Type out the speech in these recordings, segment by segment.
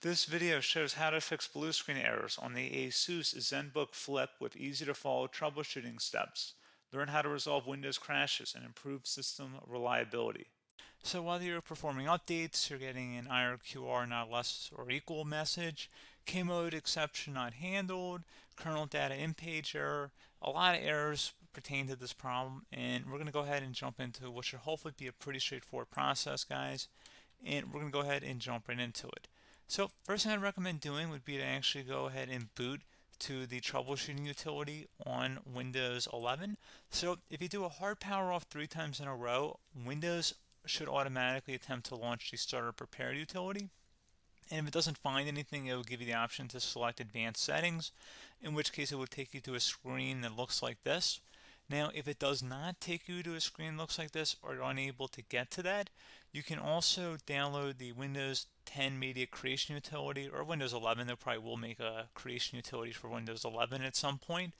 This video shows how to fix blue screen errors on the ASUS Zenbook Flip with easy-to-follow troubleshooting steps. Learn how to resolve Windows crashes and improve system reliability. So while you're performing updates, you're getting an IRQR not less or equal message, K-mode exception not handled, kernel data in-page error. A lot of errors pertain to this problem, and we're going to go ahead and jump into what should hopefully be a pretty straightforward process, guys. And we're going to go ahead and jump right into it. So first thing I'd recommend doing would be to actually go ahead and boot to the troubleshooting utility on Windows 11. So if you do a hard power off 3 times in a row, Windows should automatically attempt to launch the starter prepare utility. And if it doesn't find anything, it will give you the option to select advanced settings, in which case it will take you to a screen that looks like this. Now, if it does not take you to a screen that looks like this, or you're unable to get to that, you can also download the Windows 10 Media Creation Utility, or Windows 11. They probably will make a creation utility for Windows 11 at some point.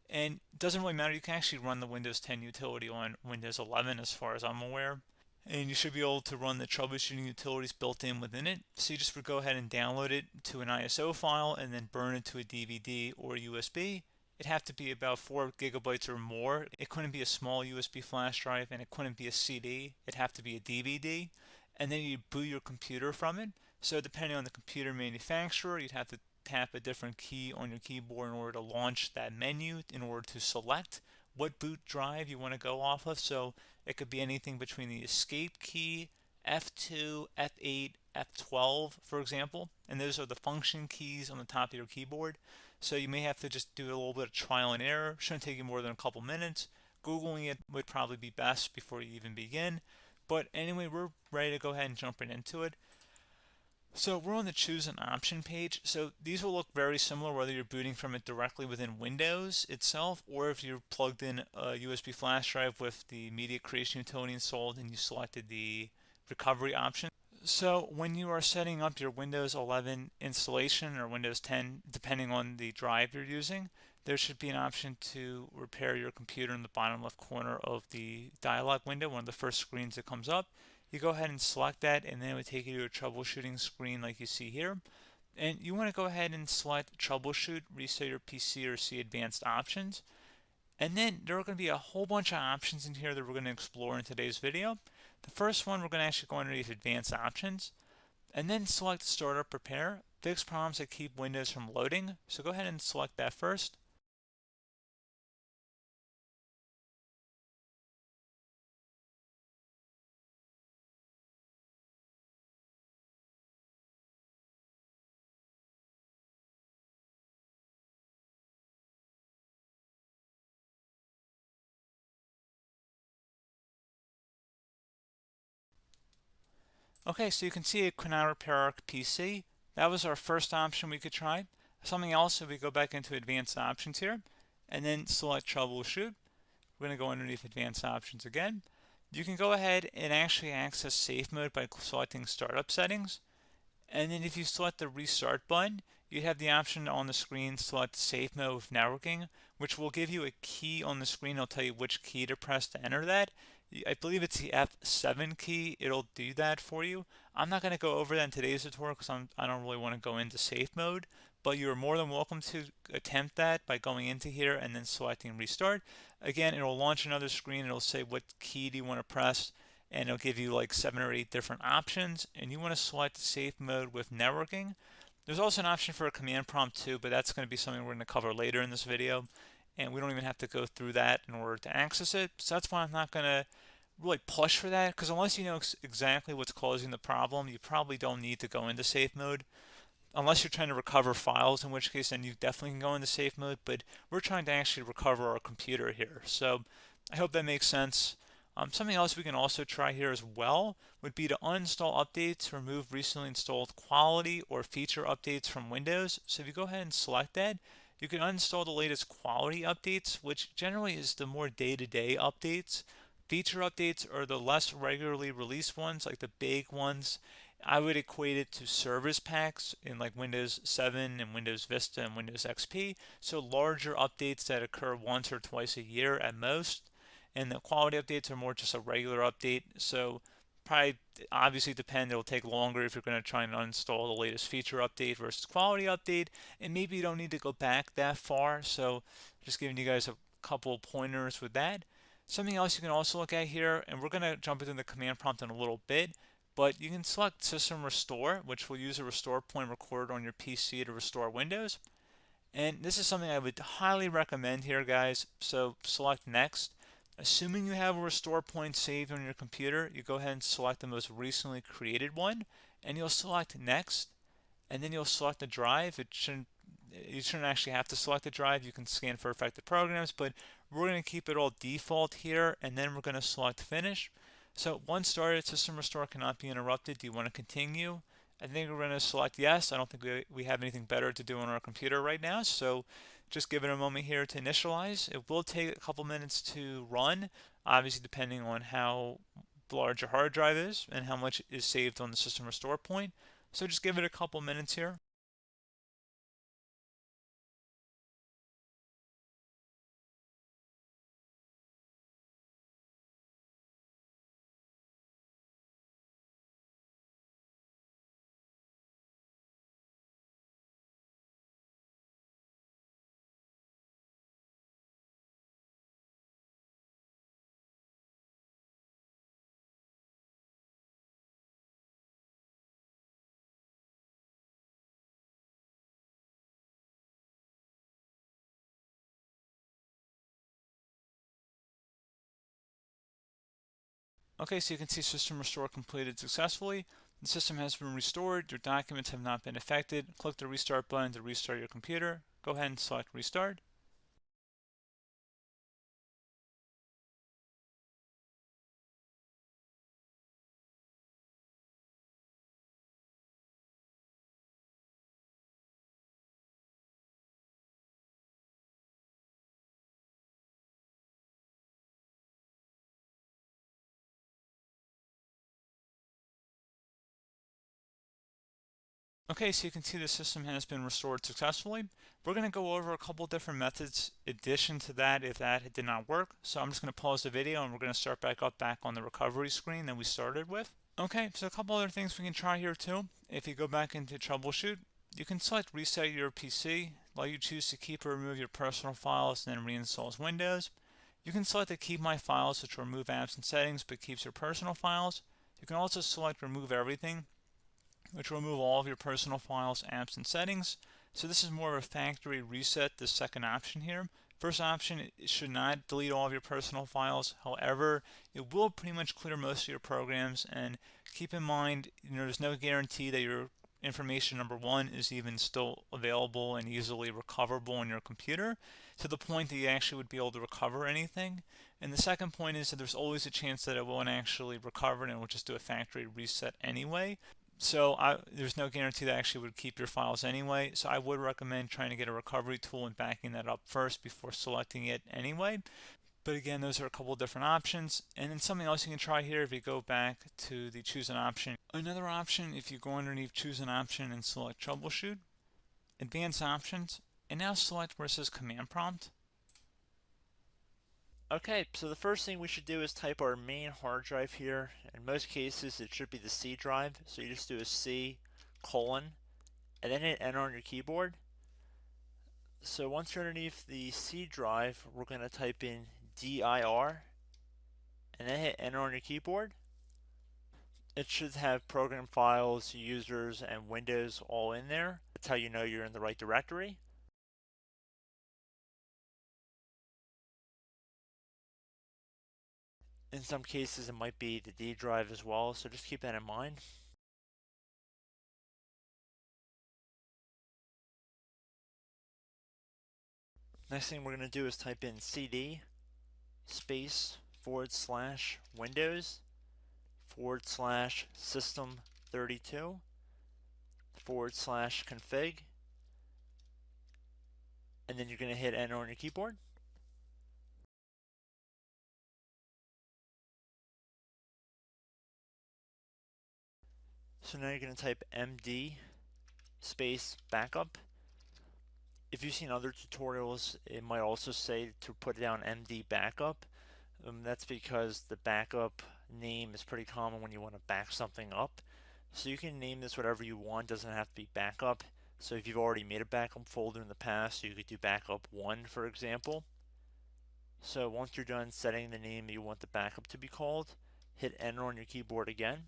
And it doesn't really matter. You can actually run the Windows 10 utility on Windows 11 as far as I'm aware. And you should be able to run the troubleshooting utilities built in within it. So you just would go ahead and download it to an ISO file and then burn it to a DVD or USB. It'd have to be about 4 gigabytes or more. It couldn't be a small USB flash drive, and it couldn't be a CD. It'd have to be a DVD. And then you'd boot your computer from it. So depending on the computer manufacturer, you'd have to tap a different key on your keyboard in order to launch that menu, in order to select what boot drive you want to go off of. So it could be anything between the escape key, F2, F8, F12, for example. And those are the function keys on the top of your keyboard. So you may have to just do a little bit of trial and error. Shouldn't take you more than a couple minutes. Googling it would probably be best before you even begin. But anyway, we're ready to go ahead and jump right into it. So we're on the choose an option page. So these will look very similar whether you're booting from it directly within Windows itself, or if you're plugged in a USB flash drive with the media creation utility installed and you selected the recovery option. So when you are setting up your Windows 11 installation or Windows 10, depending on the drive you're using, there should be an option to repair your computer in the bottom left corner of the dialog window, one of the first screens that comes up. You go ahead and select that, and then it would take you to a troubleshooting screen like you see here. And you want to go ahead and select troubleshoot, reset your PC, or see advanced options. And then there are going to be a whole bunch of options in here that we're going to explore in today's video. The first one, we're going to actually go underneath advanced options and then select startup prepare, fix problems that keep Windows from loading. So go ahead and select that first. Okay, so you can see it could not repair our PC. That was our first option we could try. Something else, if we go back into advanced options here and then select troubleshoot, we're going to go underneath advanced options again. You can go ahead and actually access safe mode by selecting startup settings. And then if you select the restart button, you have the option on the screen select safe mode with networking, which will give you a key on the screen. It'll tell you which key to press to enter that. I believe it's the F7 key. It'll do that for you. I'm not going to go over that in today's tutorial because I don't really want to go into safe mode, but you're more than welcome to attempt that by going into here and then selecting restart. Again, it'll launch another screen. It'll say what key do you want to press, and it'll give you like 7 or 8 different options, and you want to select safe mode with networking. There's also an option for a command prompt too, but that's going to be something we're going to cover later in this video, and we don't even have to go through that in order to access it. So that's why I'm not going to really push for that, because unless you know exactly what's causing the problem, you probably don't need to go into safe mode. Unless you're trying to recover files, in which case then you definitely can go into safe mode, but we're trying to actually recover our computer here. So I hope that makes sense. Something else we can also try here as well would be to uninstall updates, remove recently installed quality or feature updates from Windows. So if you go ahead and select that, you can uninstall the latest quality updates, which generally is the more day-to-day updates. Feature updates are the less regularly released ones, like the big ones. I would equate it to service packs in like Windows 7 and Windows Vista and Windows XP. So larger updates that occur once or twice a year at most. And the quality updates are more just a regular update. So probably obviously depend. It'll take longer if you're going to try and uninstall the latest feature update versus quality update, and maybe you don't need to go back that far. So just giving you guys a couple pointers with that. Something else you can also look at here, and we're going to jump into the command prompt in a little bit, but you can select System Restore, which will use a restore point recorded on your PC to restore Windows. And this is something I would highly recommend here, guys. So select Next. Assuming you have a restore point saved on your computer, you go ahead and select the most recently created one, and you'll select Next, and then you'll select the drive. You shouldn't actually have to select the drive. You can scan for affected programs, but we're going to keep it all default here, and then we're going to select Finish. So once started, System Restore cannot be interrupted. Do you want to continue? I think we're going to select yes. I don't think we have anything better to do on our computer right now, so just give it a moment here to initialize. It will take a couple minutes to run, obviously depending on how large your hard drive is and how much is saved on the System Restore point. So just give it a couple minutes here. Okay, so you can see System Restore completed successfully. The system has been restored. Your documents have not been affected. Click the Restart button to restart your computer. Go ahead and select Restart. Okay, so you can see the system has been restored successfully. We're going to go over a couple different methods in addition to that if that did not work. So I'm just going to pause the video and we're going to start back on the recovery screen that we started with. Okay, so a couple other things we can try here too. If you go back into troubleshoot, you can select reset your PC, while you choose to keep or remove your personal files and then reinstalls Windows. You can select to keep my files, which will remove apps and settings but keeps your personal files. You can also select remove everything, which will remove all of your personal files, apps, and settings. So this is more of a factory reset, the second option here. First option, it should not delete all of your personal files. However, it will pretty much clear most of your programs. And keep in mind, there's no guarantee that your information, number one, is even still available and easily recoverable on your computer to the point that you actually would be able to recover anything. And the second point is that there's always a chance that it won't actually recover and it will just do a factory reset anyway. So there's no guarantee that actually would keep your files anyway. So I would recommend trying to get a recovery tool and backing that up first before selecting it anyway. But again, those are a couple of different options. And then something else you can try here if you go back to the choose an option. Another option, if you go underneath choose an option and select troubleshoot, advanced options, and now select where it says command prompt. Okay, so the first thing we should do is type our main hard drive here. In most cases, it should be the C drive. So you just do a C colon and then hit enter on your keyboard. So once you're underneath the C drive, we're going to type in dir and then hit enter on your keyboard. It should have program files, users, and Windows all in there. That's how you know you're in the right directory. In some cases, it might be the D drive as well, so just keep that in mind. Next thing we're going to do is type in cd space / Windows / system 32 / config, and then you're going to hit enter on your keyboard. So now you're going to type md space backup. If you've seen other tutorials, it might also say to put down md backup. That's because the backup name is pretty common when you want to back something up. So you can name this whatever you want, doesn't have to be backup. So if you've already made a backup folder in the past, you could do backup 1, for example. So once you're done setting the name you want the backup to be called, hit enter on your keyboard again.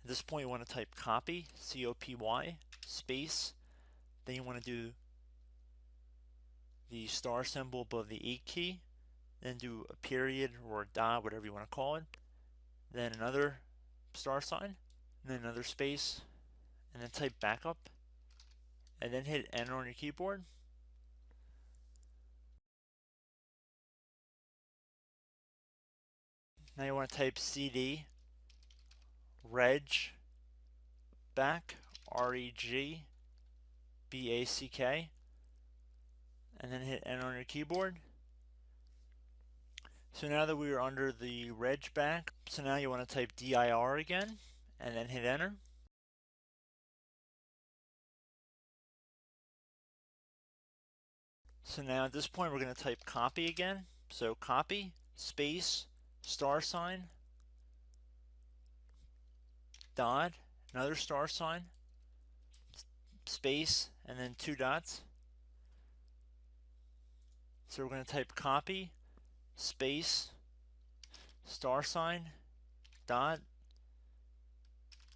At this point you want to type copy, C-O-P-Y, space, then you want to do the star symbol above the 8 key, then do a period or a dot, whatever you want to call it, then another star sign, and then another space, and then type backup, and then hit enter on your keyboard. Now you want to type CD reg back, R-E-G-B-A-C-K, and then hit enter on your keyboard. So now that we are under the reg back, so now you want to type dir again, and then hit enter. So now at this point we're going to type copy again. So copy, space, star sign, dot, another star sign, space, and then 2 dots. So we're going to type copy, space, star sign, dot,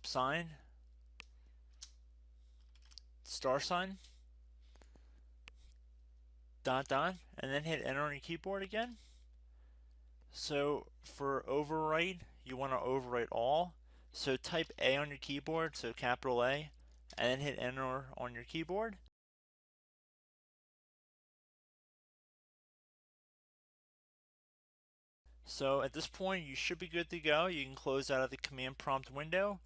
sign, star sign, dot, dot, and then hit enter on your keyboard again. So for overwrite, you want to overwrite all. So type A on your keyboard, so capital A, and then hit enter on your keyboard. So at this point you should be good to go. You can close out of the command prompt window,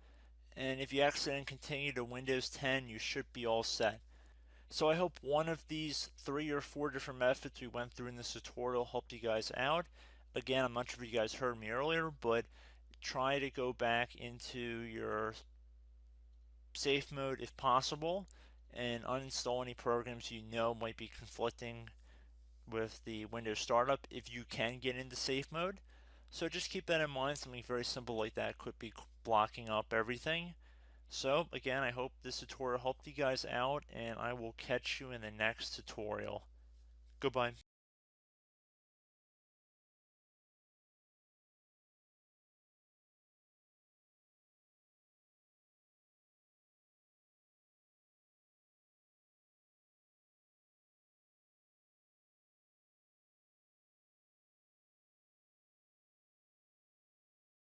and if you accidentally continue to Windows 10 you should be all set. So I hope one of these 3 or 4 different methods we went through in this tutorial helped you guys out. Again, I'm not sure if you guys heard me earlier, but try to go back into your safe mode if possible and uninstall any programs you know might be conflicting with the Windows startup if you can get into safe mode. So just keep that in mind. Something very simple like that could be blocking up everything. So again, I hope this tutorial helped you guys out, and I will catch you in the next tutorial. Goodbye.